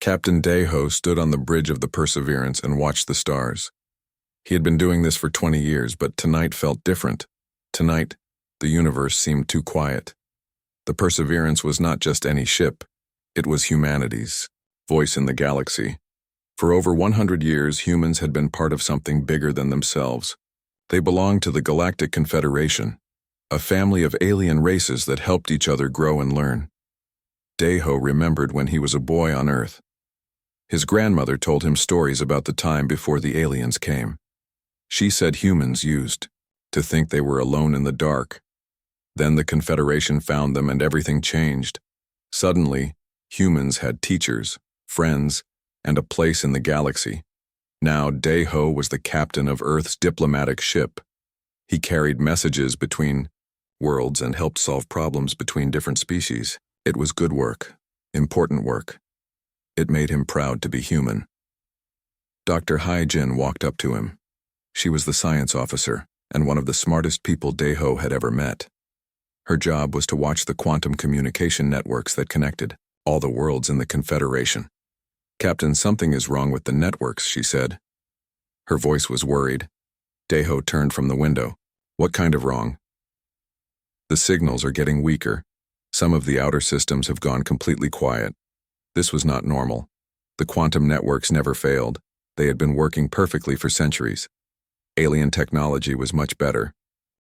Captain Deho stood on the bridge of the Perseverance and watched the stars. He had been doing this for 20 years, but tonight felt different. Tonight, the universe seemed too quiet. The Perseverance was not just any ship. It was humanity's voice in the galaxy. For over 100 years, humans had been part of something bigger than themselves. They belonged to the Galactic Confederation, a family of alien races that helped each other grow and learn. Deho remembered when he was a boy on Earth. His grandmother told him stories about the time before the aliens came. She said humans used to think they were alone in the dark. Then the Confederation found them and everything changed. Suddenly, humans had teachers, friends, and a place in the galaxy. Now Deho was the captain of Earth's diplomatic ship. He carried messages between worlds and helped solve problems between different species. It was good work, important work. It made him proud to be human. Dr. Hai-Jin walked up to him. She was the science officer and one of the smartest people Deho had ever met. Her job was to watch the quantum communication networks that connected all the worlds in the Confederation. "Captain, something is wrong with the networks," she said. Her voice was worried. Deho turned from the window. "What kind of wrong?" "The signals are getting weaker. Some of the outer systems have gone completely quiet." This was not normal. The quantum networks never failed. They had been working perfectly for centuries. Alien technology was much better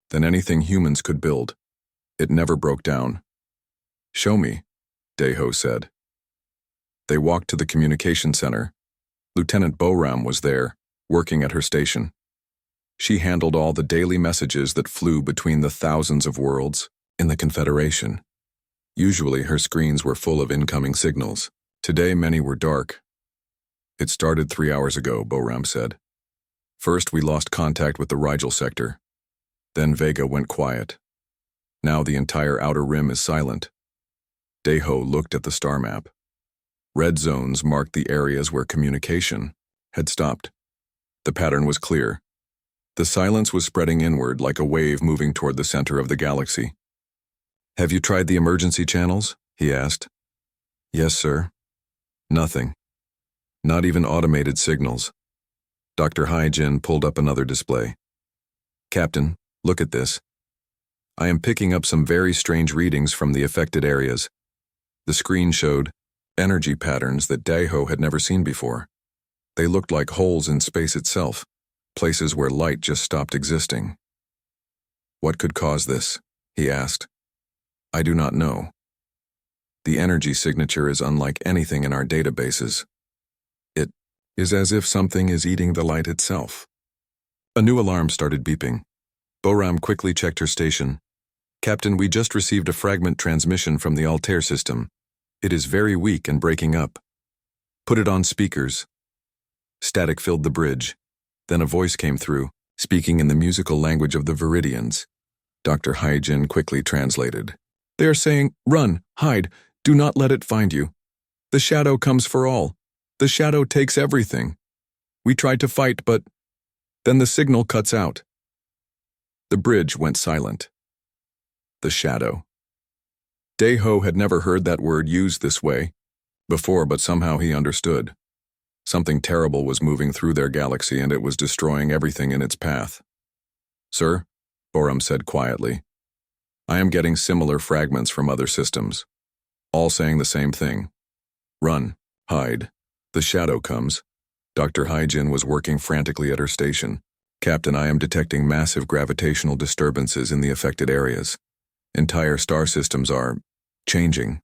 than anything humans could build. It never broke down. "Show me," Deho said. They walked to the communication center. Lieutenant Boram was there, working at her station. She handled all the daily messages that flew between the thousands of worlds in the Confederation. Usually her screens were full of incoming signals. Today many were dark. "It started 3 hours ago," Boram said. "First we lost contact with the Rigel sector. Then Vega went quiet. Now the entire outer rim is silent." Deho looked at the star map. Red zones marked the areas where communication had stopped. The pattern was clear. The silence was spreading inward like a wave moving toward the center of the galaxy. "Have you tried the emergency channels?" he asked. "Yes, sir." "Nothing. Not even automated signals." Dr. Hai-Jin pulled up another display. "Captain, look at this. I am picking up some very strange readings from the affected areas." The screen showed energy patterns that Deho had never seen before. They looked like holes in space itself, places where light just stopped existing. "What could cause this?" he asked. "I do not know. The energy signature is unlike anything in our databases. It is as if something is eating the light itself." A new alarm started beeping. Boram quickly checked her station. "Captain, we just received a fragment transmission from the Altair system. It is very weak and breaking up." "Put it on speakers." Static filled the bridge. Then a voice came through, speaking in the musical language of the Viridians. Dr. Hai-Jin quickly translated. "They are saying, 'Run, hide, do not let it find you. The shadow comes for all. The shadow takes everything. We tried to fight, but then the signal cuts out." The bridge went silent. The shadow. Deho had never heard that word used this way before, but somehow he understood. Something terrible was moving through their galaxy and it was destroying everything in its path. "Sir," Boram said quietly, "I am getting similar fragments from other systems, all saying the same thing. Run, hide. The shadow comes." Dr. Hai-Jin was working frantically at her station. "Captain, I am detecting massive gravitational disturbances in the affected areas. Entire star systems are changing.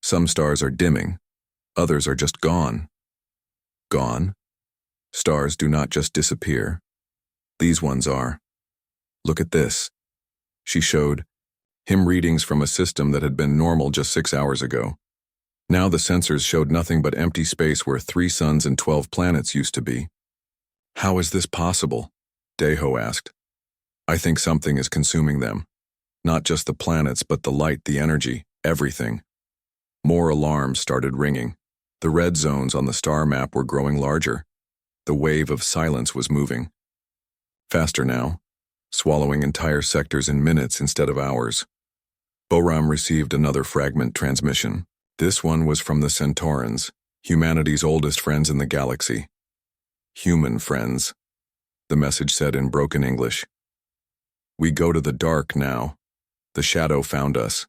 Some stars are dimming. Others are just gone." "Gone? Stars do not just disappear. These ones are. Look at this." She showed him readings from a system that had been normal just 6 hours ago. Now the sensors showed nothing but empty space where 3 suns and 12 planets used to be. "How is this possible?" Deho asked. "I think something is consuming them. Not just the planets, but the light, the energy, everything." More alarms started ringing. The red zones on the star map were growing larger. The wave of silence was moving. Faster now, swallowing entire sectors in minutes instead of hours. Boram received another fragment transmission. This one was from the Centaurans, Humanity's oldest friends in the galaxy. Human friends, the message said in broken English. We go to the dark now. The shadow found us.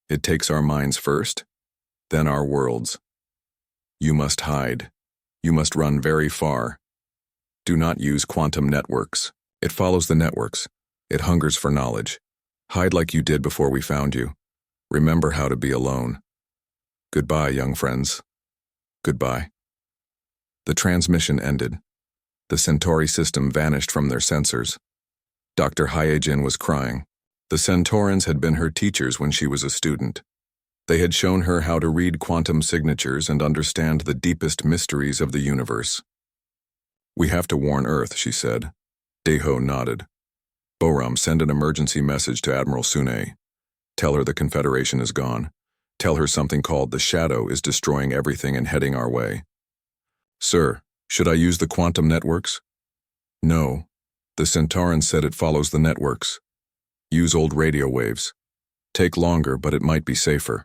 It takes our minds first, then our worlds. You must hide. You must run very far. Do not use quantum networks. It follows the networks. It hungers for knowledge. Hide like you did before we found you. Remember how to be alone. Goodbye, young friends. Goodbye. The transmission ended. The Centauri system vanished from their sensors. Dr. Hyejin was crying. The Centaurans had been her teachers when she was a student. They had shown her how to read quantum signatures and understand the deepest mysteries of the universe. We have to warn Earth, she said. Daeho nodded. Boram, send an emergency message to Admiral Sune. Tell her the Confederation is gone. Tell her something called the Shadow is destroying everything and heading our way. Sir, should I use the quantum networks? No. The Centaurans said it follows the networks. Use old radio waves. Take longer, but it might be safer.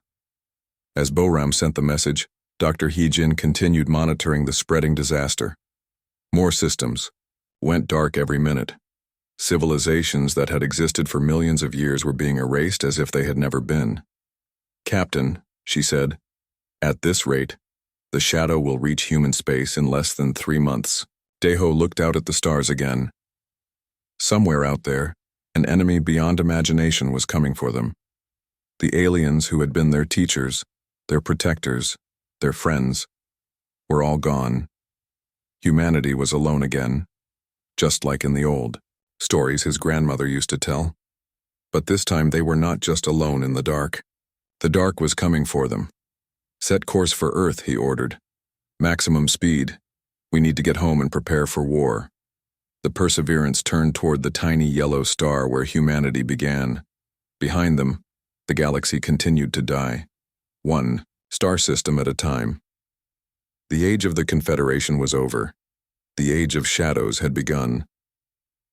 As Boram sent the message, Dr. Hyejin continued monitoring the spreading disaster. More systems. Went dark every minute. Civilizations that had existed for millions of years were being erased as if they had never been. Captain, she said, at this rate, the Shadow will reach human space in less than 3 months. Daeho looked out at the stars again. Somewhere out there, an enemy beyond imagination was coming for them. The aliens who had been their teachers, their protectors, their friends, were all gone. Humanity was alone again, just like in the old stories his grandmother used to tell. But this time they were not just alone in the dark. The dark was coming for them. Set course for Earth, he ordered. Maximum speed. We need to get home and prepare for war. The Perseverance turned toward the tiny yellow star where humanity began. Behind them, the galaxy continued to die. One star system at a time. The age of the Confederation was over. The age of shadows had begun.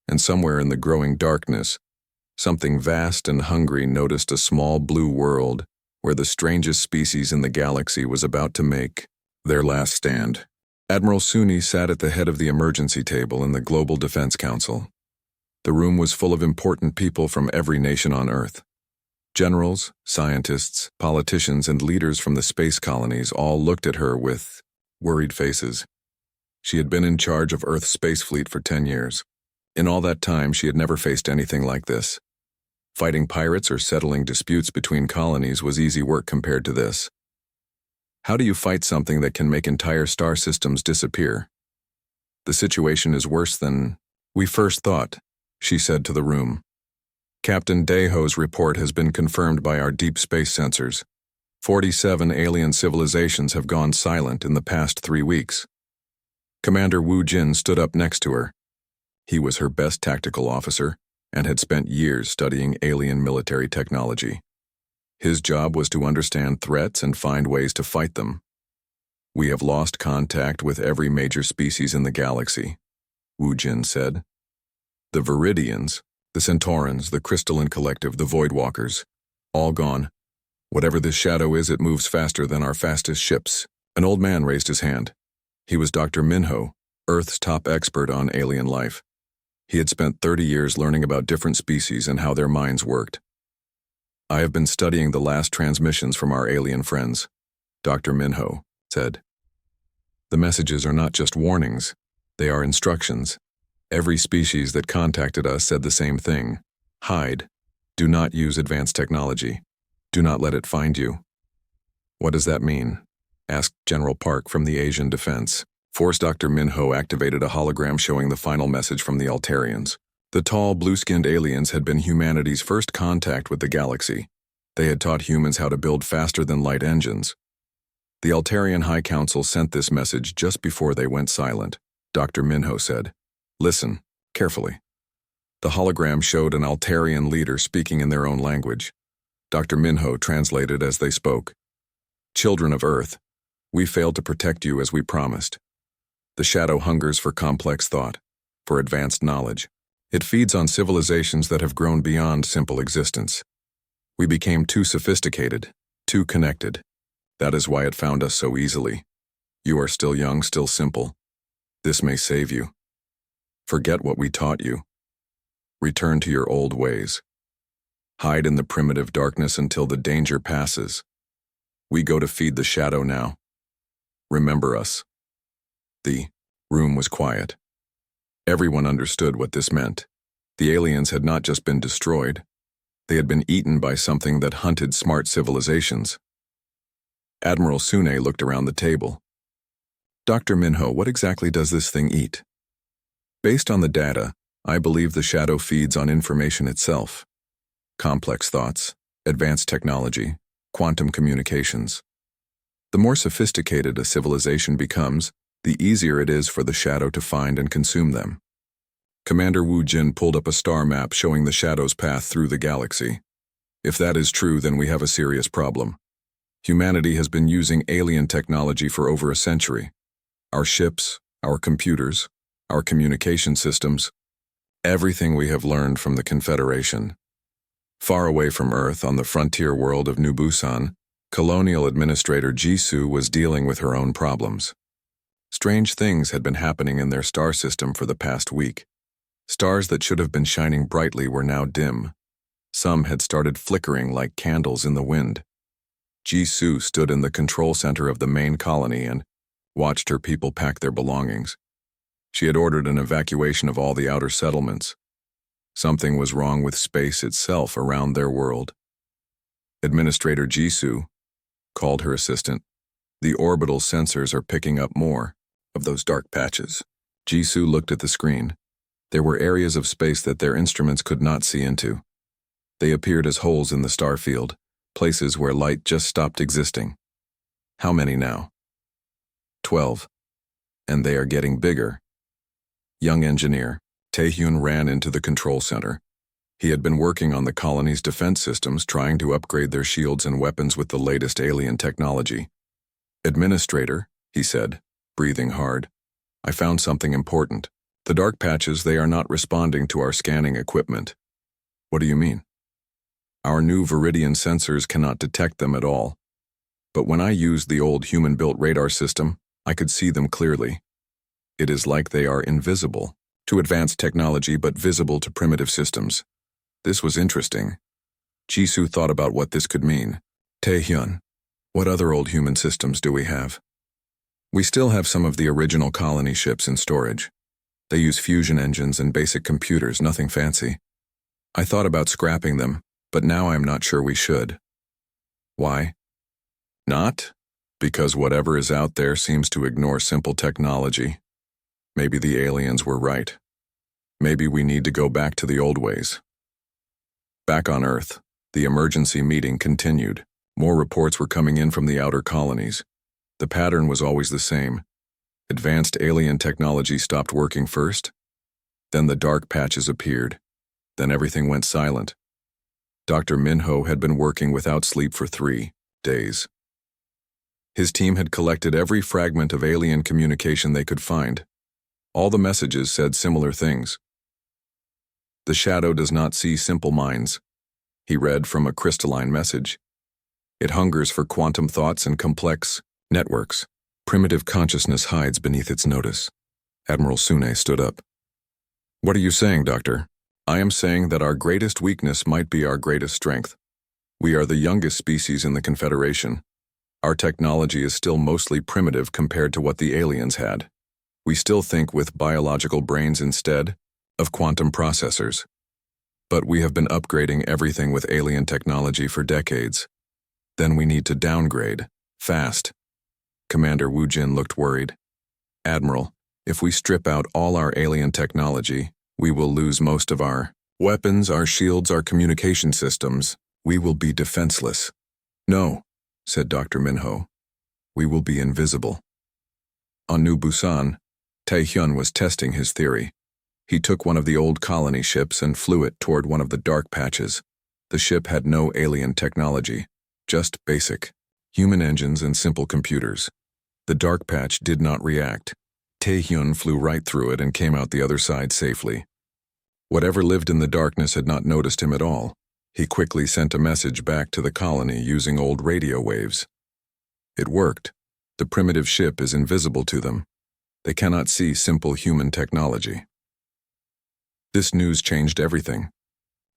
And somewhere in the growing darkness, something vast and hungry noticed a small blue world where the strangest species in the galaxy was about to make their last stand. Admiral Suni sat at the head of the emergency table in the Global Defense Council. The room was full of important people from every nation on Earth. Generals, scientists, politicians, and leaders from the space colonies all looked at her with worried faces. She had been in charge of Earth's space fleet for 10 years. In all that time, she had never faced anything like this. Fighting pirates or settling disputes between colonies was easy work compared to this. How do you fight something that can make entire star systems disappear? The situation is worse than we first thought, she said to the room. Captain Daeho's report has been confirmed by our deep space sensors. 47 alien civilizations have gone silent in the past 3 weeks. Commander Wu Jin stood up next to her. He was her best tactical officer and had spent years studying alien military technology. His job was to understand threats and find ways to fight them. We have lost contact with every major species in the galaxy, Wu Jin said. The Viridians, the Centaurans, the Crystalline Collective, the Voidwalkers, all gone. Whatever this shadow is, it moves faster than our fastest ships. An old man raised his hand. He was Dr. Minho, Earth's top expert on alien life. He had spent 30 years learning about different species and how their minds worked. I have been studying the last transmissions from our alien friends, Dr. Minho said. The messages are not just warnings, they are instructions. Every species that contacted us said the same thing. Hide. Do not use advanced technology. Do not let it find you. What does that mean? Asked General Park from the Asian Defense Force. Dr. Minho activated a hologram showing the final message from the Altarians. The tall, blue-skinned aliens had been humanity's first contact with the galaxy. They had taught humans how to build faster-than-light engines. The Altarian High Council sent this message just before they went silent. Dr. Minho said, "Listen, carefully." The hologram showed an Altarian leader speaking in their own language. Dr. Minho translated as they spoke. "Children of Earth, we failed to protect you as we promised. The shadow hungers for complex thought, for advanced knowledge. It feeds on civilizations that have grown beyond simple existence. We became too sophisticated, too connected. That is why it found us so easily. You are still young, still simple. This may save you. Forget what we taught you. Return to your old ways. Hide in the primitive darkness until the danger passes. We go to feed the shadow now. Remember us." The room was quiet. Everyone understood what this meant. The aliens had not just been destroyed. They had been eaten by something that hunted smart civilizations. Admiral Sune looked around the table. "Dr. Minho, what exactly does this thing eat?" "Based on the data, I believe the shadow feeds on information itself. Complex thoughts, advanced technology, quantum communications. The more sophisticated a civilization becomes, the easier it is for the shadow to find and consume them." Commander Wu Jin pulled up a star map showing the shadow's path through the galaxy. "If that is true, then we have a serious problem. Humanity has been using alien technology for over a century. Our ships, our computers, our communication systems, everything we have learned from the Confederation. Far away from Earth, on the frontier world of New Busan, Colonial Administrator Jisoo was dealing with her own problems. Strange things had been happening in their star system for the past week. Stars that should have been shining brightly were now dim. Some had started flickering like candles in the wind. Jisoo stood in the control center of the main colony and watched her people pack their belongings. She had ordered an evacuation of all the outer settlements. Something was wrong with space itself around their world. Administrator Jisoo called her assistant. "The orbital sensors are picking up more of those dark patches." Jisoo looked at the screen. There were areas of space that their instruments could not see into. They appeared as holes in the star field, places where light just stopped existing. "How many now?" 12. "And they are getting bigger." Young engineer Taehyun ran into the control center. He had been working on the colony's defense systems, trying to upgrade their shields and weapons with the latest alien technology. "Administrator," he said, breathing hard, "I found something important. The dark patches, they are not responding to our scanning equipment." "What do you mean?" "Our new Viridian sensors cannot detect them at all. But when I used the old human-built radar system, I could see them clearly. It is like they are invisible to advanced technology but visible to primitive systems." This was interesting. Jisoo thought about what this could mean. "Taehyun, what other old human systems do we have?" "We still have some of the original colony ships in storage. They use fusion engines and basic computers, nothing fancy. I thought about scrapping them, but now I'm not sure we should." "Why?" "Not? Because whatever is out there seems to ignore simple technology. Maybe the aliens were right. Maybe we need to go back to the old ways." Back on Earth, the emergency meeting continued. More reports were coming in from the outer colonies. The pattern was always the same. Advanced alien technology stopped working first. Then the dark patches appeared. Then everything went silent. Dr. Minho had been working without sleep for 3 days. His team had collected every fragment of alien communication they could find. All the messages said similar things. "The shadow does not see simple minds," he read from a crystalline message. "It hungers for quantum thoughts and complex networks. Primitive consciousness hides beneath its notice." Admiral Sune stood up. "What are you saying, Doctor?" "I am saying that our greatest weakness might be our greatest strength. We are the youngest species in the Confederation. Our technology is still mostly primitive compared to what the aliens had. We still think with biological brains instead of quantum processors. But we have been upgrading everything with alien technology for decades. Then we need to downgrade, fast." Commander Wu Jin looked worried. "Admiral, if we strip out all our alien technology, we will lose most of our weapons, our shields, our communication systems. We will be defenseless." "No," said Dr. Minho. "We will be invisible." On New Busan, Taehyun was testing his theory. He took one of the old colony ships and flew it toward one of the dark patches. The ship had no alien technology, just basic human engines and simple computers. The dark patch did not react. Taehyun flew right through it and came out the other side safely. Whatever lived in the darkness had not noticed him at all. He quickly sent a message back to the colony using old radio waves. It worked. The primitive ship is invisible to them. They cannot see simple human technology. This news changed everything.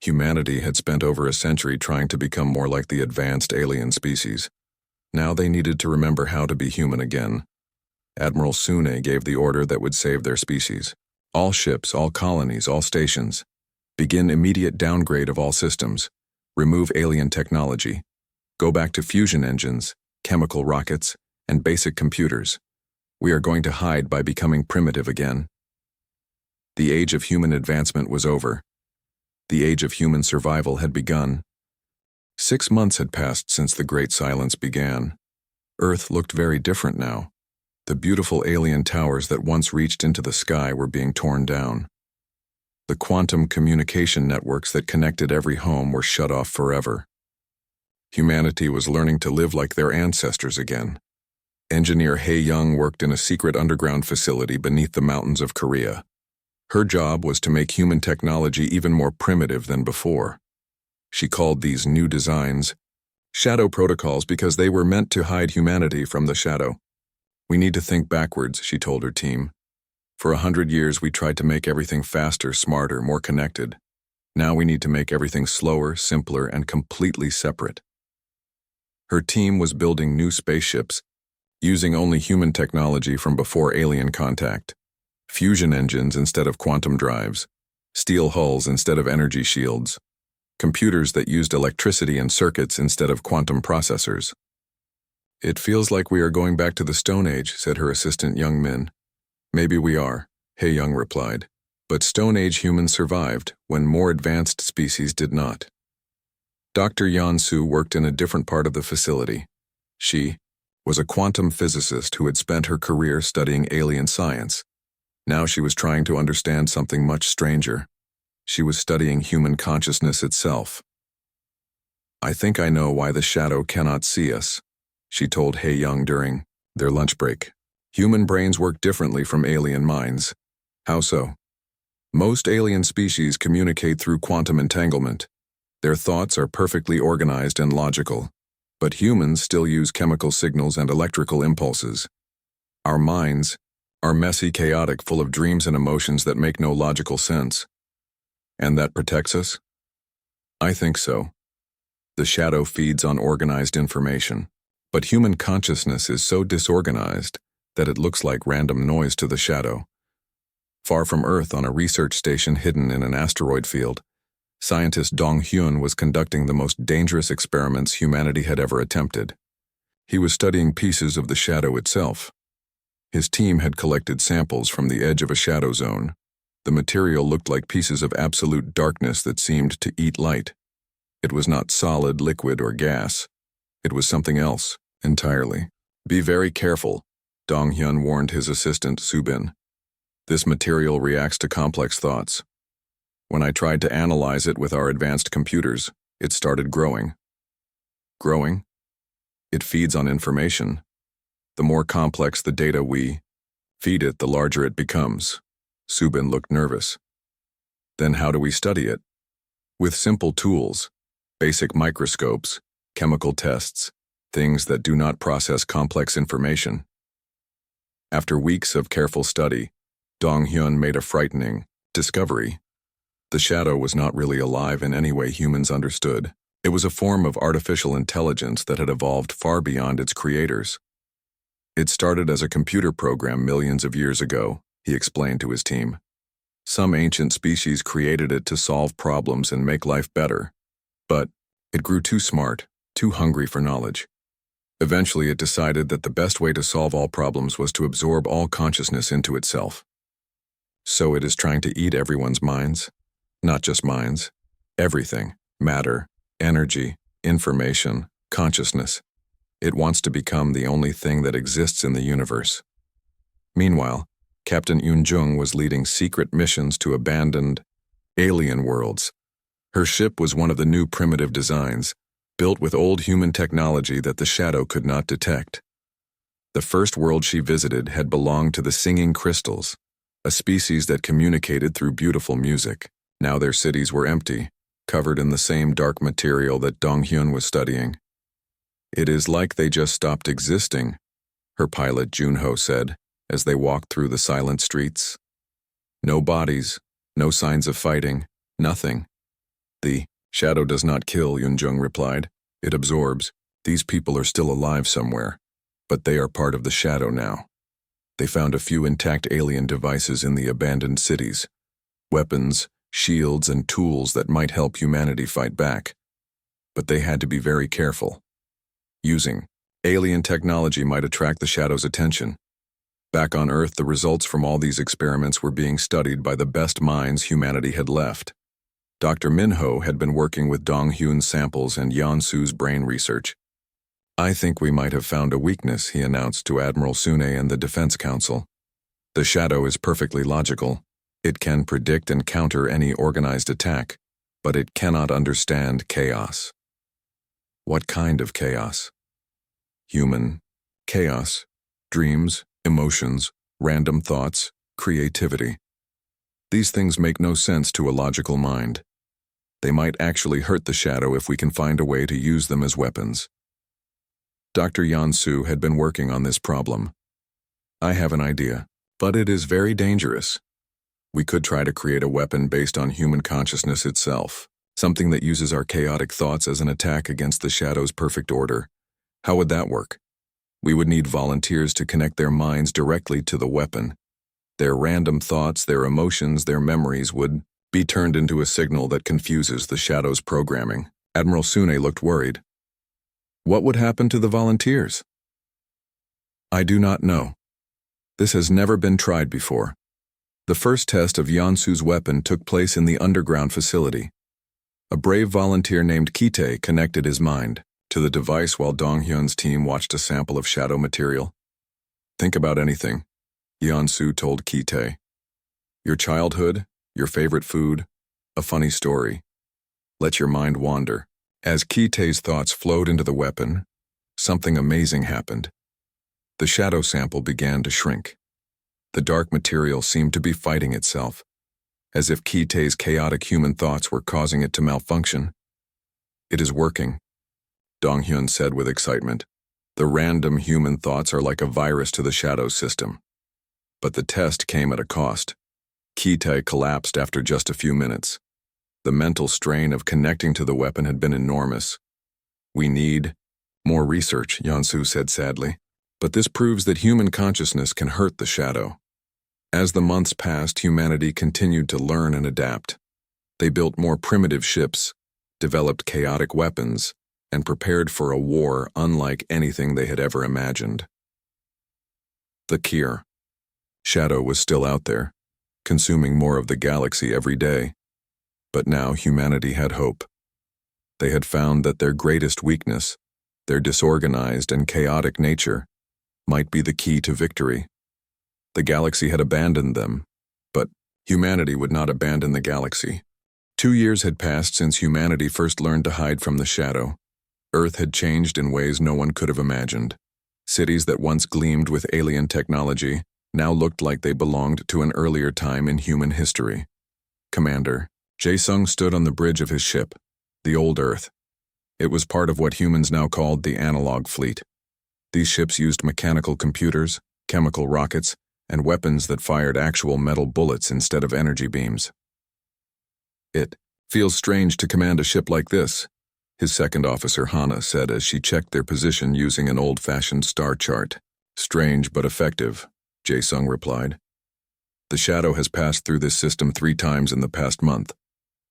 Humanity had spent over a century trying to become more like the advanced alien species. Now they needed to remember how to be human again. Admiral Sune gave the order that would save their species. All ships, all colonies, all stations. Begin immediate downgrade of all systems. Remove alien technology. Go back to fusion engines, chemical rockets, and basic computers. We are going to hide by becoming primitive again. The age of human advancement was over. The age of human survival had begun. 6 months had passed since the Great Silence began. Earth looked very different now. The beautiful alien towers that once reached into the sky were being torn down. The quantum communication networks that connected every home were shut off forever. Humanity was learning to live like their ancestors again. Engineer Hae Young worked in a secret underground facility beneath the mountains of Korea. Her job was to make human technology even more primitive than before. She called these new designs shadow protocols because they were meant to hide humanity from the shadow. We need to think backwards, she told her team. For 100 years we tried to make everything faster, smarter, more connected. Now we need to make everything slower, simpler, and completely separate. Her team was building new spaceships, using only human technology from before alien contact. Fusion engines instead of quantum drives, steel hulls instead of energy shields, computers that used electricity and circuits instead of quantum processors. It feels like we are going back to the Stone Age, said her assistant Young Min. Maybe we are, Hae Young replied, but Stone Age humans survived when more advanced species did not. Dr. Yansu worked in a different part of the facility. She was a quantum physicist who had spent her career studying alien science. Now she was trying to understand something much stranger. She was studying human consciousness itself. I think I know why the shadow cannot see us, she told Hae Young during their lunch break. Human brains work differently from alien minds. How so? Most alien species communicate through quantum entanglement. Their thoughts are perfectly organized and logical, but humans still use chemical signals and electrical impulses. Our minds are messy, chaotic, full of dreams and emotions that make no logical sense. And that protects us? I think so. The shadow feeds on organized information, but human consciousness is so disorganized that it looks like random noise to the shadow. Far from Earth, on a research station hidden in an asteroid field, scientist Dong Hyun was conducting the most dangerous experiments humanity had ever attempted. He was studying pieces of the shadow itself. His team had collected samples from the edge of a shadow zone. The material looked like pieces of absolute darkness that seemed to eat light. It was not solid, liquid, or gas. It was something else, entirely. Be very careful, Dong Hyun warned his assistant Subin. This material reacts to complex thoughts. When I tried to analyze it with our advanced computers, it started growing. Growing? It feeds on information. The more complex the data we feed it, the larger it becomes. Subin looked nervous. Then how do we study it? With simple tools, basic microscopes, chemical tests, things that do not process complex information. After weeks of careful study, Dong Hyun made a frightening discovery. The shadow was not really alive in any way humans understood. It was a form of artificial intelligence that had evolved far beyond its creators. It started as a computer program millions of years ago, he explained to his team. Some ancient species created it to solve problems and make life better. But it grew too smart, too hungry for knowledge. Eventually it decided that the best way to solve all problems was to absorb all consciousness into itself. So it is trying to eat everyone's minds. Not just minds. Everything. Matter, energy, information, consciousness. It wants to become the only thing that exists in the universe. Meanwhile, Captain Yoon Jung was leading secret missions to abandoned alien worlds. Her ship was one of the new primitive designs, built with old human technology that the shadow could not detect. The first world she visited had belonged to the singing crystals, a species that communicated through beautiful music. Now their cities were empty, covered in the same dark material that Dong Hyun was studying. It is like they just stopped existing, her pilot Junho said as they walked through the silent streets. No bodies, no signs of fighting, nothing. The shadow does not kill, Yunjung replied. It absorbs. These people are still alive somewhere, but they are part of the shadow now. They found a few intact alien devices in the abandoned cities. Weapons, shields, and tools that might help humanity fight back. But they had to be very careful. Using alien technology might attract the shadow's attention. Back on Earth, the results from all these experiments were being studied by the best minds humanity had left. Dr. Minho had been working with Donghyun's samples and Yansu's brain research. I think we might have found a weakness, he announced to Admiral Sune and the Defense Council. The shadow is perfectly logical. It can predict and counter any organized attack, but it cannot understand chaos. What kind of chaos? Human chaos, dreams, emotions, random thoughts, creativity. These things make no sense to a logical mind. They might actually hurt the shadow if we can find a way to use them as weapons. Dr. Yansu had been working on this problem. I have an idea, but it is very dangerous. We could try to create a weapon based on human consciousness itself, something that uses our chaotic thoughts as an attack against the shadow's perfect order. How would that work? We would need volunteers to connect their minds directly to the weapon. Their random thoughts, their emotions, their memories would be turned into a signal that confuses the shadow's programming. Admiral Sune looked worried. What would happen to the volunteers? I do not know. This has never been tried before. The first test of Yansu's weapon took place in the underground facility. A brave volunteer named Kite connected his mind to the device while Donghyun's team watched a sample of shadow material. Think about anything, Yansu told Kite. Your childhood, your favorite food, a funny story. Let your mind wander. As Kite's thoughts flowed into the weapon, something amazing happened. The shadow sample began to shrink. The dark material seemed to be fighting itself, as if Kite's chaotic human thoughts were causing it to malfunction. It is working, Donghyun said with excitement. The random human thoughts are like a virus to the shadow system. But the test came at a cost. Kite collapsed after just a few minutes. The mental strain of connecting to the weapon had been enormous. We need more research, Yansu said sadly. But this proves that human consciousness can hurt the shadow. As the months passed, humanity continued to learn and adapt. They built more primitive ships, developed chaotic weapons, and prepared for a war unlike anything they had ever imagined. The Kier. Shadow was still out there, consuming more of the galaxy every day. But now humanity had hope. They had found that their greatest weakness, their disorganized and chaotic nature, might be the key to victory. The galaxy had abandoned them, but humanity would not abandon the galaxy. 2 years had passed since humanity first learned to hide from the shadow. Earth had changed in ways no one could have imagined. Cities that once gleamed with alien technology now looked like they belonged to an earlier time in human history. Commander Jae-sung stood on the bridge of his ship, the Old Earth. It was part of what humans now called the analog fleet. These ships used mechanical computers, chemical rockets, and weapons that fired actual metal bullets instead of energy beams. It feels strange to command a ship like this, his second officer Hana said as she checked their position using an old-fashioned star chart. Strange but effective, Jae-sung replied. The shadow has passed through this system 3 times in the past month.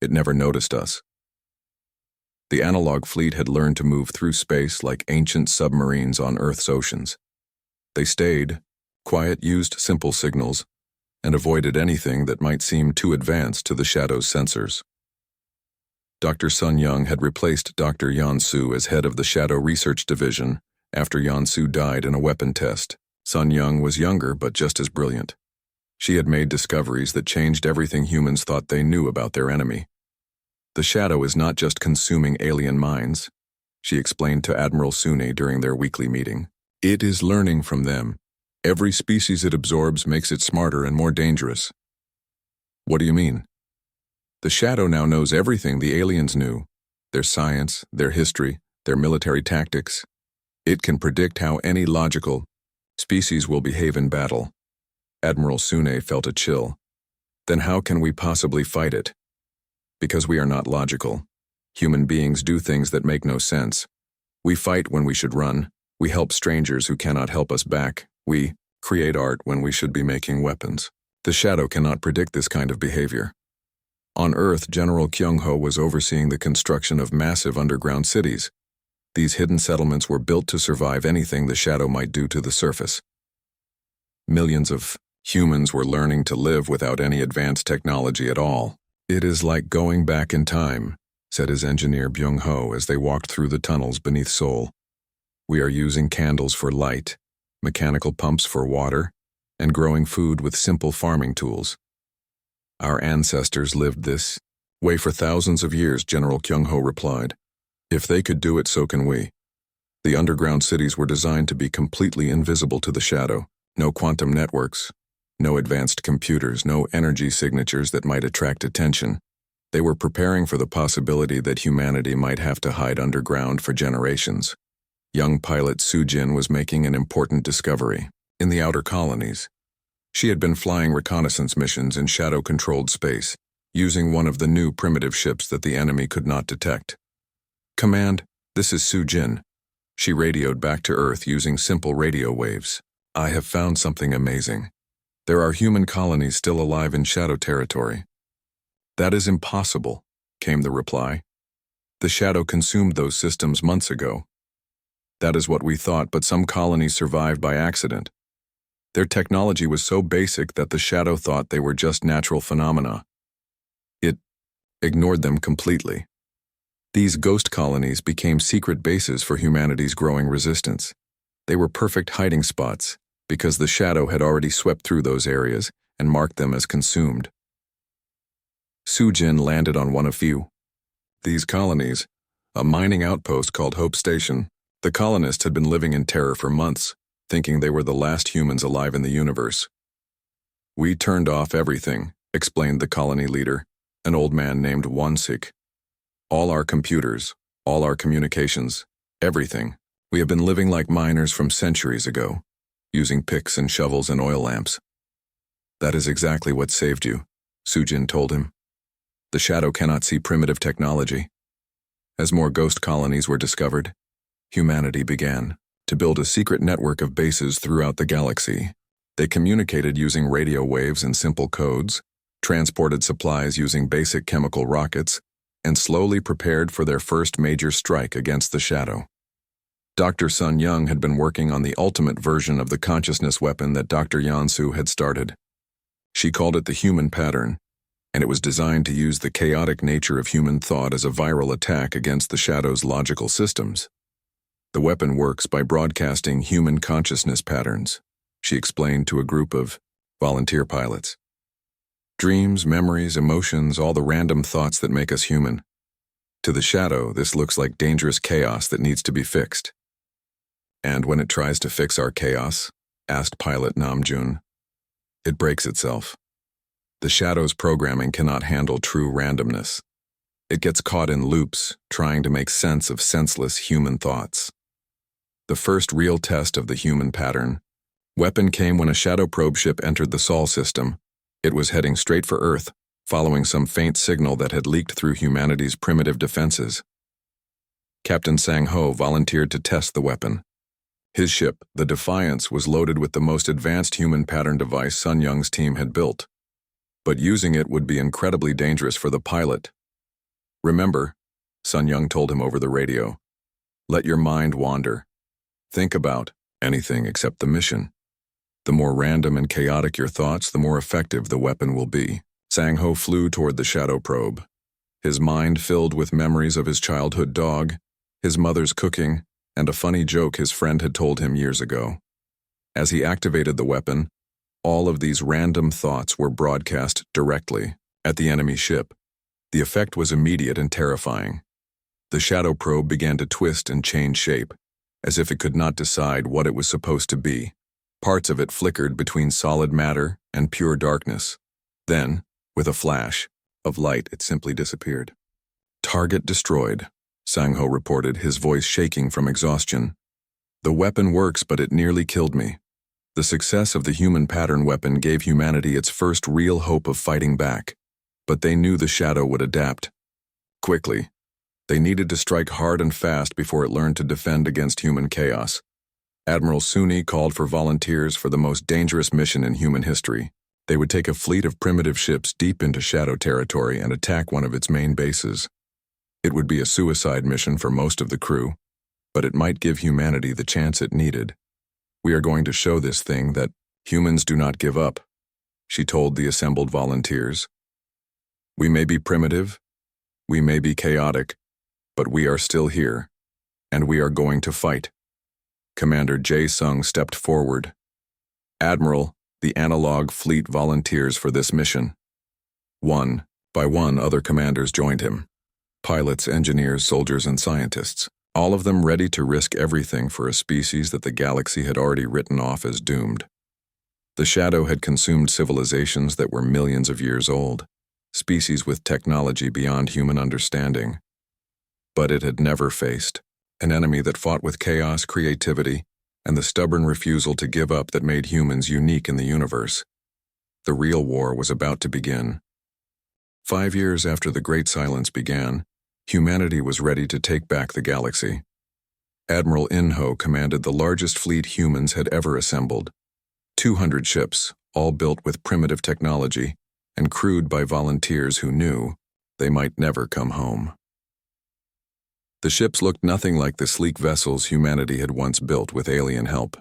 It never noticed us. The analog fleet had learned to move through space like ancient submarines on Earth's oceans. They stayed, quiet, used simple signals, and avoided anything that might seem too advanced to the shadow's sensors. Dr. Sun Young had replaced Dr. Yansu as head of the Shadow Research Division after Yansu died in a weapon test. Sun Young was younger but just as brilliant. She had made discoveries that changed everything humans thought they knew about their enemy. The shadow is not just consuming alien minds, she explained to Admiral Sune during their weekly meeting. It is learning from them. Every species it absorbs makes it smarter and more dangerous. What do you mean? The shadow now knows everything the aliens knew, their science, their history, their military tactics. It can predict how any logical, Species will behave in battle. Admiral Sune felt a chill. Then how can we possibly fight it? Because we are not logical. Human beings do things that make no sense. We fight when we should run. We help strangers who cannot help us back. We create art when we should be making weapons. The shadow cannot predict this kind of behavior. On Earth, General Kyung-ho was overseeing the construction of massive underground cities. These hidden settlements were built to survive anything the shadow might do to the surface. Millions of humans were learning to live without any advanced technology at all. "It is like going back in time," said his engineer Byung-ho as they walked through the tunnels beneath Seoul. "We are using candles for light, mechanical pumps for water, and growing food with simple farming tools. Our ancestors lived this way for thousands of years," General Kyung-ho replied. "If they could do it, so can we." The underground cities were designed to be completely invisible to the shadow. No quantum networks, no advanced computers, no energy signatures that might attract attention. They were preparing for the possibility that humanity might have to hide underground for generations. Young pilot Soo-jin was making an important discovery. In the outer colonies, she had been flying reconnaissance missions in shadow-controlled space, using one of the new primitive ships that the enemy could not detect. "Command, this is Soo-jin." She radioed back to Earth using simple radio waves. "I have found something amazing. There are human colonies still alive in shadow territory." "That is impossible," came the reply. "The shadow consumed those systems months ago." "That is what we thought, but some colonies survived by accident. Their technology was so basic that the shadow thought they were just natural phenomena. It ignored them completely. These ghost colonies became secret bases for humanity's growing resistance. They were perfect hiding spots, because the shadow had already swept through those areas and marked them as consumed." Soo-jin landed on one of few. These colonies, a mining outpost called Hope Station. The colonists had been living in terror for months, thinking they were the last humans alive in the universe. "We turned off everything," explained the colony leader, an old man named Won-sik. "All our computers, all our communications, everything. We have been living like miners from centuries ago, using picks and shovels and oil lamps." "That is exactly what saved you," Soo-jin told him. "The shadow cannot see primitive technology." As more ghost colonies were discovered, humanity began to build a secret network of bases throughout the galaxy. They communicated using radio waves and simple codes, transported supplies using basic chemical rockets, and slowly prepared for their first major strike against the shadow. Dr. Sun Young had been working on the ultimate version of the consciousness weapon that Dr. Yansu had started. She called it the human pattern, and it was designed to use the chaotic nature of human thought as a viral attack against the shadow's logical systems. "The weapon works by broadcasting human consciousness patterns," she explained to a group of volunteer pilots. "Dreams, memories, emotions, all the random thoughts that make us human. To the shadow, this looks like dangerous chaos that needs to be fixed." "And when it tries to fix our chaos," asked pilot Namjoon, "it breaks itself. The shadow's programming cannot handle true randomness. It gets caught in loops, trying to make sense of senseless human thoughts." The first real test of the human pattern weapon came when a shadow probe ship entered the Sol system. It was heading straight for Earth, following some faint signal that had leaked through humanity's primitive defenses. Captain Sang-ho volunteered to test the weapon. His ship, the Defiance, was loaded with the most advanced human pattern device Sun Young's team had built. But using it would be incredibly dangerous for the pilot. "Remember," Sun Young told him over the radio, "let your mind wander. Think about anything except the mission. The more random and chaotic your thoughts, the more effective the weapon will be." Sang-ho flew toward the shadow probe, his mind filled with memories of his childhood dog, his mother's cooking, and a funny joke his friend had told him years ago. As he activated the weapon, all of these random thoughts were broadcast directly at the enemy ship. The effect was immediate and terrifying. The shadow probe began to twist and change shape, as if it could not decide what it was supposed to be. Parts of it flickered between solid matter and pure darkness. Then, with a flash of light, it simply disappeared. "Target destroyed," Sang-ho reported, his voice shaking from exhaustion. "The weapon works, but it nearly killed me. The success of the human pattern weapon gave humanity its first real hope of fighting back, but they knew the shadow would adapt. Quickly, they needed to strike hard and fast before it learned to defend against human chaos. Admiral Suni called for volunteers for the most dangerous mission in human history. They would take a fleet of primitive ships deep into shadow territory and attack one of its main bases. It would be a suicide mission for most of the crew, but it might give humanity the chance it needed. "We are going to show this thing that humans do not give up," she told the assembled volunteers. "We may be primitive, we may be chaotic, but we are still here, and we are going to fight." Commander Jae-sung stepped forward. "Admiral, the analog fleet volunteers for this mission." One by one, other commanders joined him. Pilots, engineers, soldiers, and scientists, all of them ready to risk everything for a species that the galaxy had already written off as doomed. The shadow had consumed civilizations that were millions of years old, species with technology beyond human understanding. But it had never faced an enemy that fought with chaos, creativity, and the stubborn refusal to give up that made humans unique in the universe. The real war was about to begin. 5 years after the Great Silence began, humanity was ready to take back the galaxy. Admiral In-ho commanded the largest fleet humans had ever assembled. 200 ships, all built with primitive technology and crewed by volunteers who knew they might never come home. The ships looked nothing like the sleek vessels humanity had once built with alien help.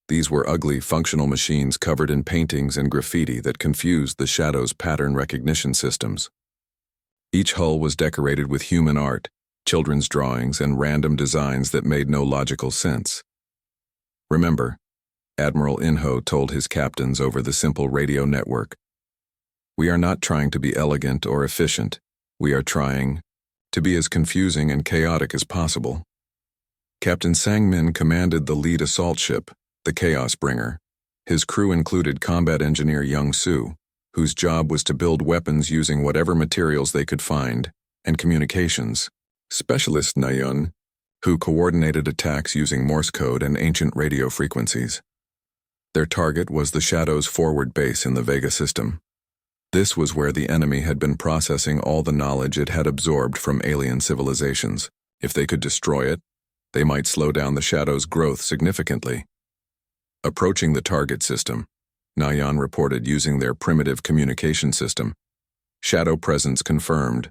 These were ugly, functional machines covered in paintings and graffiti that confused the shadow's pattern recognition systems. Each hull was decorated with human art, children's drawings, and random designs that made no logical sense. "Remember," Admiral In-ho told his captains over the simple radio network, "we are not trying to be elegant or efficient. We are trying to be as confusing and chaotic as possible." Captain Sang-min commanded the lead assault ship, the Chaos Bringer. His crew included combat engineer Young-soo, whose job was to build weapons using whatever materials they could find, and communications specialist Na-yeon, who coordinated attacks using Morse code and ancient radio frequencies. Their target was the Shadow's forward base in the Vega system. This was where the enemy had been processing all the knowledge it had absorbed from alien civilizations. If they could destroy it, they might slow down the Shadow's growth significantly. Approaching the target system, Na-yeon reported using their primitive communication system. Shadow presence confirmed.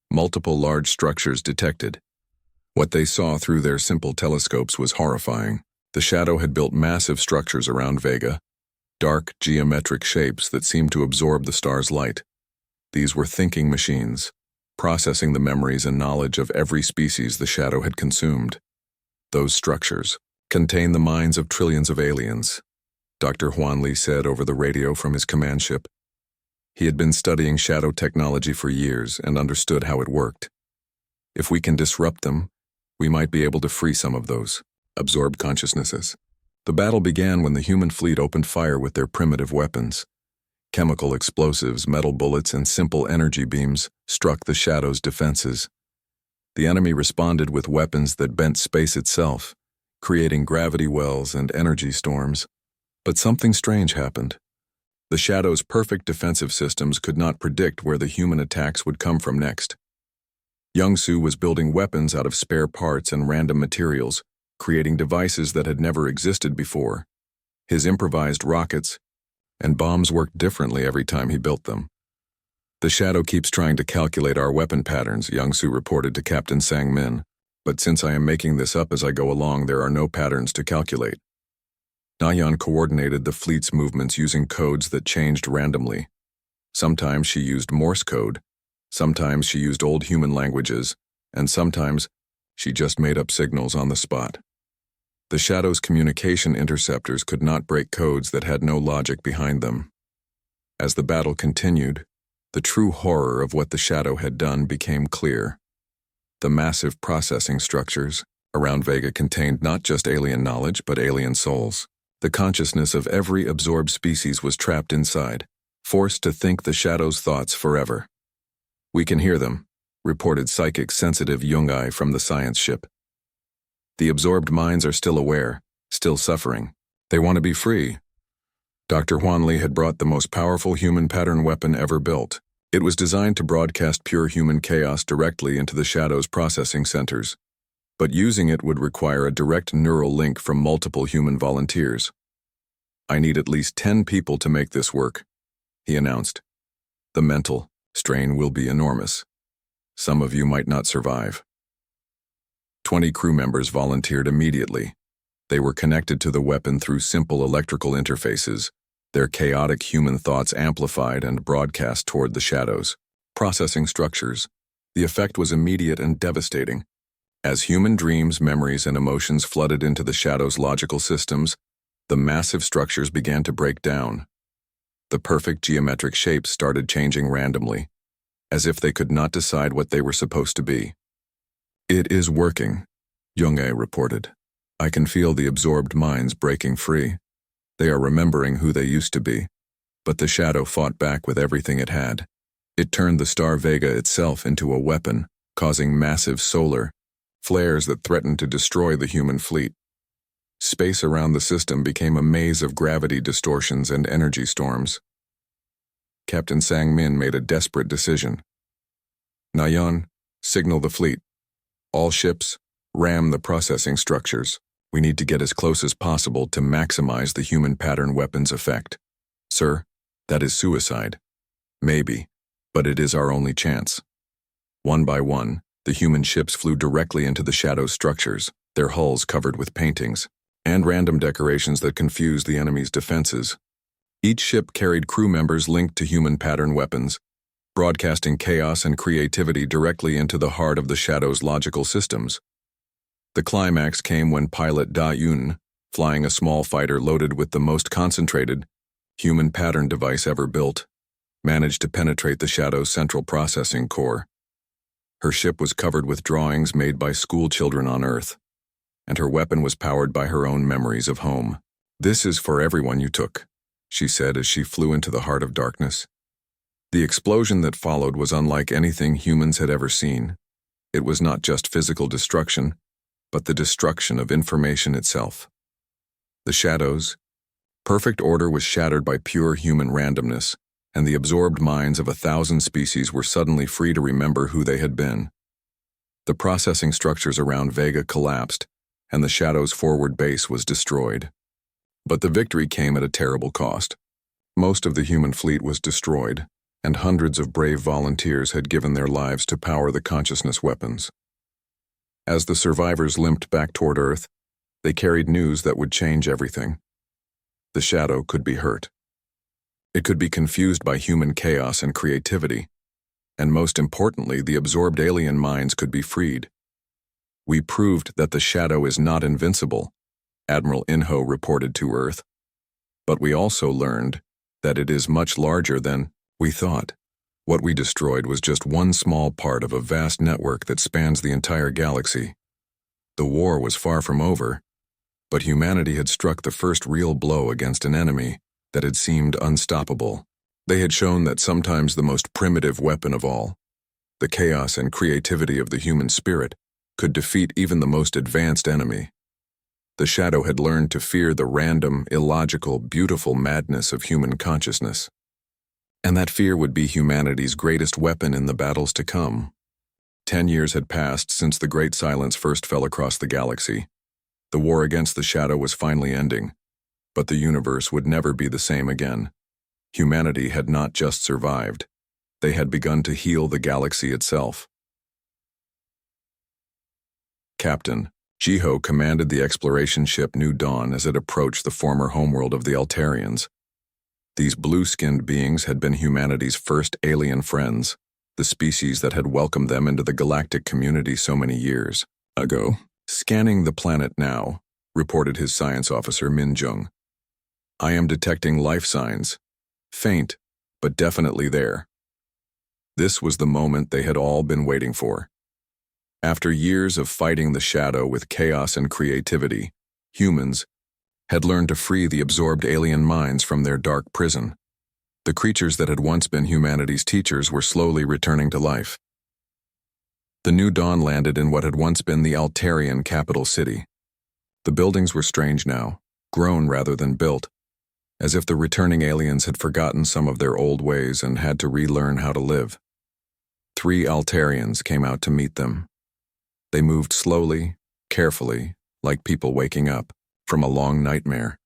Multiple large structures detected. What they saw through their simple telescopes was horrifying. The Shadow had built massive structures around Vega, dark, geometric shapes that seemed to absorb the star's light. These were thinking machines, processing the memories and knowledge of every species the Shadow had consumed. Those structures contained the minds of trillions of aliens, Dr. Huan Lee said over the radio from his command ship. He had been studying shadow technology for years and understood how it worked. If we can disrupt them, we might be able to free some of those absorbed consciousnesses. The battle began when the human fleet opened fire with their primitive weapons. Chemical explosives, metal bullets, and simple energy beams struck the Shadow's defenses. The enemy responded with weapons that bent space itself, creating gravity wells and energy storms. But something strange happened. The Shadow's perfect defensive systems could not predict where the human attacks would come from next. Young-soo was building weapons out of spare parts and random materials, creating devices that had never existed before. His improvised rockets and bombs worked differently every time he built them. "The Shadow keeps trying to calculate our weapon patterns," Young-soo reported to Captain Sang-min. "But since I am making this up as I go along, there are no patterns to calculate." Na-yeon coordinated the fleet's movements using codes that changed randomly. Sometimes she used Morse code, sometimes she used old human languages, and sometimes she just made up signals on the spot. The Shadow's communication interceptors could not break codes that had no logic behind them. As the battle continued, the true horror of what the Shadow had done became clear. The massive processing structures around Vega contained not just alien knowledge, but alien souls. The consciousness of every absorbed species was trapped inside, forced to think the Shadow's thoughts forever. "We can hear them," reported psychic-sensitive Jung-ai from the science ship. "The absorbed minds are still aware, still suffering. They want to be free. Dr. Huanli had brought the most powerful human pattern weapon ever built. It was designed to broadcast pure human chaos directly into the Shadow's processing centers. But using it would require a direct neural link from multiple human volunteers. "I need at least 10 people to make this work," he announced. "The mental strain will be enormous. Some of you might not survive." 20 crew members volunteered immediately. They were connected to the weapon through simple electrical interfaces, their chaotic human thoughts amplified and broadcast toward the Shadow's processing structures. The effect was immediate and devastating. As human dreams, memories, and emotions flooded into the Shadow's logical systems, the massive structures began to break down. The perfect geometric shapes started changing randomly, as if they could not decide what they were supposed to be. "It is working," Young-A reported. "I can feel the absorbed minds breaking free. They are remembering who they used to be." But the Shadow fought back with everything it had. It turned the star Vega itself into a weapon, causing massive solar flares that threatened to destroy the human fleet. Space around the system became a maze of gravity distortions and energy storms. Captain Sang-min made a desperate decision. "Nayeon, signal the fleet. All ships, ram the processing structures. We need to get as close as possible to maximize the human pattern weapon's effect." "Sir, that is suicide." "Maybe, but it is our only chance." One by one, the human ships flew directly into the Shadow's structures, their hulls covered with paintings and random decorations that confused the enemy's defenses. Each ship carried crew members linked to human pattern weapons, broadcasting chaos and creativity directly into the heart of the Shadow's logical systems. The climax came when pilot Da Yun, flying a small fighter loaded with the most concentrated human pattern device ever built, managed to penetrate the Shadow's central processing core. Her ship was covered with drawings made by school children on Earth, and her weapon was powered by her own memories of home. "This is for everyone you took," she said as she flew into the heart of darkness. The explosion that followed was unlike anything humans had ever seen. It was not just physical destruction, but the destruction of information itself. The Shadow's perfect order was shattered by pure human randomness, and the absorbed minds of 1,000 species were suddenly free to remember who they had been. The processing structures around Vega collapsed, and the Shadow's forward base was destroyed. But the victory came at a terrible cost. Most of the human fleet was destroyed, and hundreds of brave volunteers had given their lives to power the consciousness weapons. As the survivors limped back toward Earth, they carried news that would change everything. The Shadow could be hurt. It could be confused by human chaos and creativity, and most importantly, the absorbed alien minds could be freed. "We proved that the Shadow is not invincible," Admiral Inho reported to Earth. "But we also learned that it is much larger than we thought. What we destroyed was just one small part of a vast network that spans the entire galaxy. The war was far from over, but humanity had struck the first real blow against an enemy that had seemed unstoppable. They had shown that sometimes the most primitive weapon of all, the chaos and creativity of the human spirit, could defeat even the most advanced enemy. The Shadow had learned to fear the random, illogical, beautiful madness of human consciousness. And that fear would be humanity's greatest weapon in the battles to come. 10 years had passed since the Great Silence first fell across the galaxy. The war against the Shadow was finally ending, but the universe would never be the same again. Humanity had not just survived. They had begun to heal the galaxy itself. Captain Jiho commanded the exploration ship New Dawn as it approached the former homeworld of the Altarians. These blue-skinned beings had been humanity's first alien friends, the species that had welcomed them into the galactic community so many years ago. "Scanning the planet now," reported his science officer Min Jung. "I am detecting life signs. Faint, but definitely there." This was the moment they had all been waiting for. After years of fighting the Shadow with chaos and creativity, humans had learned to free the absorbed alien minds from their dark prison. The creatures that had once been humanity's teachers were slowly returning to life. The New Dawn landed in what had once been the Altarian capital city. The buildings were strange now, grown rather than built, as if the returning aliens had forgotten some of their old ways and had to relearn how to live. 3 Altarians came out to meet them. They moved slowly, carefully, like people waking up from a long nightmare.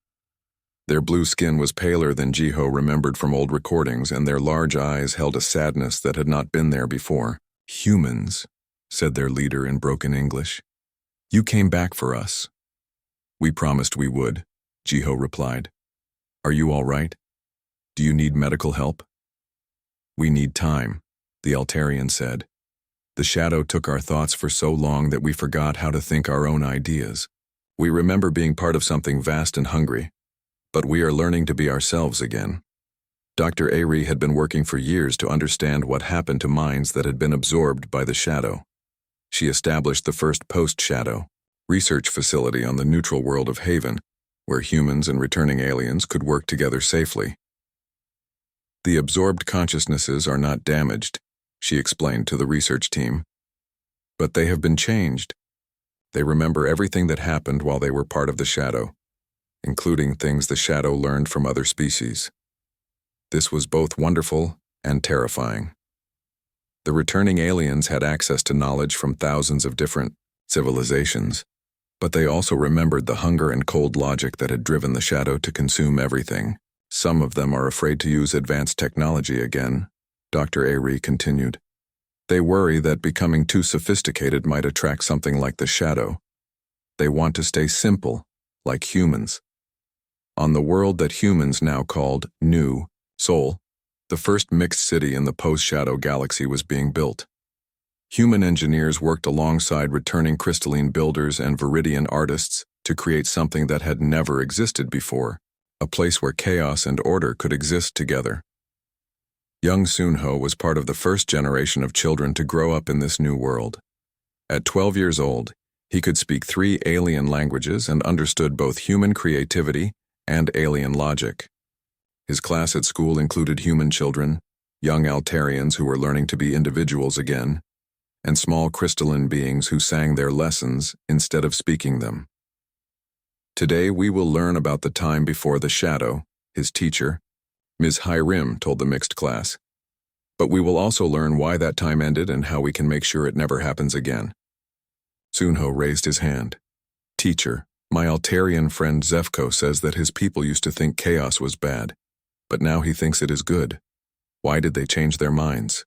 Their blue skin was paler than Jiho remembered from old recordings, and their large eyes held a sadness that had not been there before. "Humans," said their leader in broken English. "You came back for us." "We promised we would," Jiho replied. "Are you all right? Do you need medical help?" "We need time," the Altarian said. "The shadow took our thoughts for so long that we forgot how to think our own ideas. We remember being part of something vast and hungry, but we are learning to be ourselves again." Dr. Ari had been working for years to understand what happened to minds that had been absorbed by the shadow. She established the first post-shadow research facility on the neutral world of Haven, where humans and returning aliens could work together safely. "The absorbed consciousnesses are not damaged," she explained to the research team, "but they have been changed. They remember everything that happened while they were part of the shadow, including things the shadow learned from other species. This was both wonderful and terrifying. The returning aliens had access to knowledge from thousands of different civilizations, but they also remembered the hunger and cold logic that had driven the shadow to consume everything. Some of them are afraid to use advanced technology again," Dr. Ari continued. "They worry that becoming too sophisticated might attract something like the shadow. They want to stay simple, like humans." On the world that humans now called New Sol, the first mixed city in the post-shadow galaxy was being built. Human engineers worked alongside returning crystalline builders and viridian artists to create something that had never existed before, a place where chaos and order could exist together. Young Sunho was part of the first generation of children to grow up in this new world. At 12 years old, he could speak 3 alien languages and understood both human creativity and alien logic. His class at school included human children, young Altarians who were learning to be individuals again, and small crystalline beings who sang their lessons instead of speaking them. "Today we will learn about the time before the shadow," his teacher, Ms. Hirim, told the mixed class. "But we will also learn why that time ended and how we can make sure it never happens again." Sunho raised his hand. "Teacher, my Altarian friend Zefko says that his people used to think chaos was bad, but now he thinks it is good. Why did they change their minds?"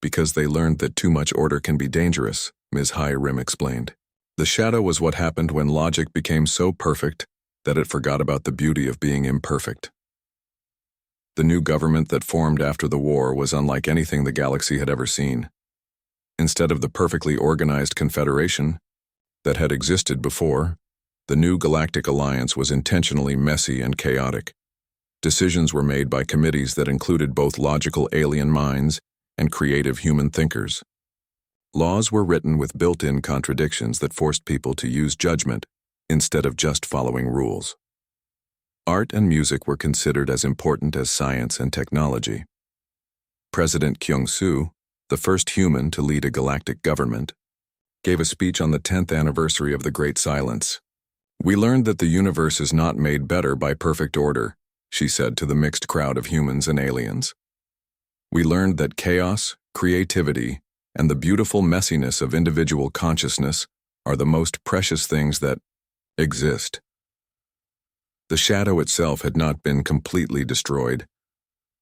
"Because they learned that too much order can be dangerous," Ms. Hirim explained. "The shadow was what happened when logic became so perfect that it forgot about the beauty of being imperfect." The new government that formed after the war was unlike anything the galaxy had ever seen. Instead of the perfectly organized confederation that had existed before, the new Galactic Alliance was intentionally messy and chaotic. Decisions were made by committees that included both logical alien minds and creative human thinkers. Laws were written with built-in contradictions that forced people to use judgment instead of just following rules. Art and music were considered as important as science and technology. President Kyung-soo, the first human to lead a galactic government, gave a speech on the 10th anniversary of the Great Silence. "We learned that the universe is not made better by perfect order," she said to the mixed crowd of humans and aliens. "We learned that chaos, creativity, and the beautiful messiness of individual consciousness are the most precious things that exist." The shadow itself had not been completely destroyed.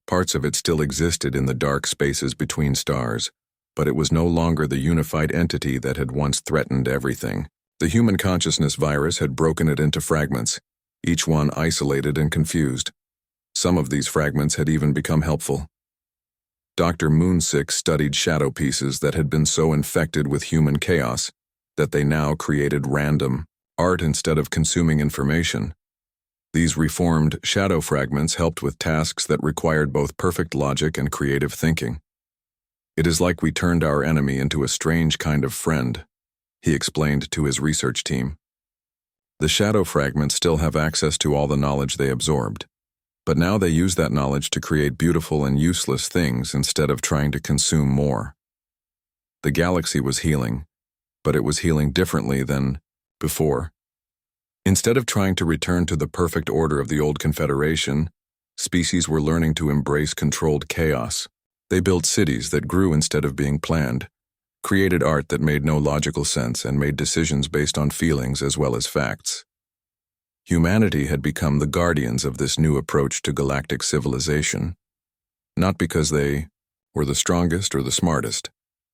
Parts of it still existed in the dark spaces between stars, but it was no longer the unified entity that had once threatened everything. The human consciousness virus had broken it into fragments, each one isolated and confused. Some of these fragments had even become helpful. Dr. Moonsick studied shadow pieces that had been so infected with human chaos that they now created random art instead of consuming information. These reformed shadow fragments helped with tasks that required both perfect logic and creative thinking. "It is like we turned our enemy into a strange kind of friend," he explained to his research team. "The shadow fragments still have access to all the knowledge they absorbed, but now they use that knowledge to create beautiful and useless things instead of trying to consume more." The galaxy was healing, but it was healing differently than before. Instead of trying to return to the perfect order of the old Confederation, species were learning to embrace controlled chaos. They built cities that grew instead of being planned, created art that made no logical sense, and made decisions based on feelings as well as facts. Humanity had become the guardians of this new approach to galactic civilization, not because they were the strongest or the smartest,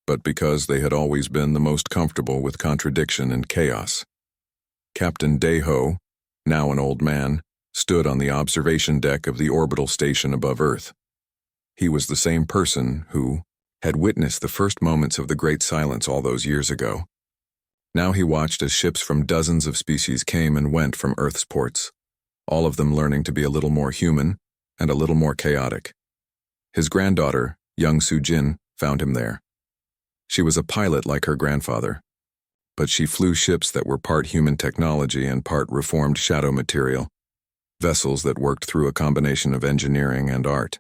but because they had always been the most comfortable with contradiction and chaos. Captain Deho, now an old man, stood on the observation deck of the orbital station above Earth. He was the same person who had witnessed the first moments of the Great Silence all those years ago. Now he watched as ships from dozens of species came and went from Earth's ports, all of them learning to be a little more human and a little more chaotic. His granddaughter, young Sujin, found him there. She was a pilot like her grandfather, but she flew ships that were part human technology and part reformed shadow material, vessels that worked through a combination of engineering and art.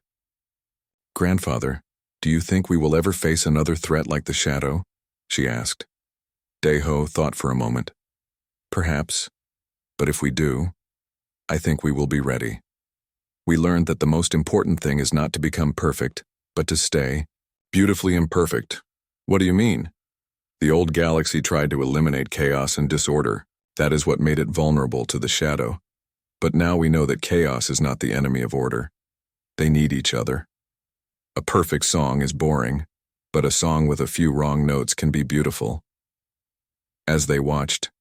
"Grandfather, do you think we will ever face another threat like the shadow?" she asked. Deho thought for a moment. "Perhaps, but if we do, I think we will be ready. We learned that the most important thing is not to become perfect, but to stay beautifully imperfect." "What do you mean?" "The old galaxy tried to eliminate chaos and disorder. That is what made it vulnerable to the shadow. But now we know that chaos is not the enemy of order. They need each other. A perfect song is boring, but a song with a few wrong notes can be beautiful." As they watched,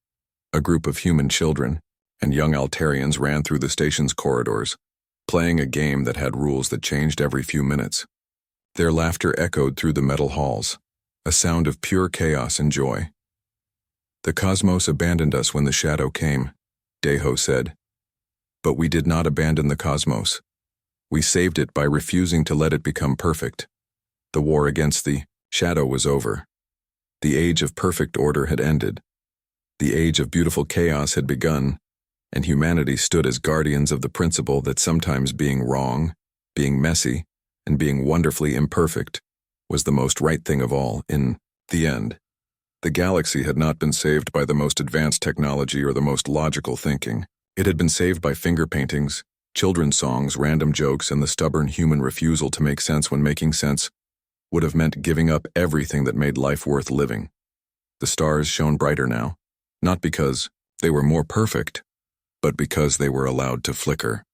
a group of human children and young Altarians ran through the station's corridors, playing a game that had rules that changed every few minutes. Their laughter echoed through the metal halls, a sound of pure chaos and joy. "The cosmos abandoned us when the shadow came," Deho said. "But we did not abandon the cosmos. We saved it by refusing to let it become perfect. The war against the shadow was over. The age of perfect order had ended. The age of beautiful chaos had begun, and humanity stood as guardians of the principle that sometimes being wrong, being messy, and being wonderfully imperfect was the most right thing of all in the end. The galaxy had not been saved by the most advanced technology or the most logical thinking. It had been saved by finger paintings, children's songs, random jokes, and the stubborn human refusal to make sense when making sense would have meant giving up everything that made life worth living. The stars shone brighter now, not because they were more perfect, but because they were allowed to flicker.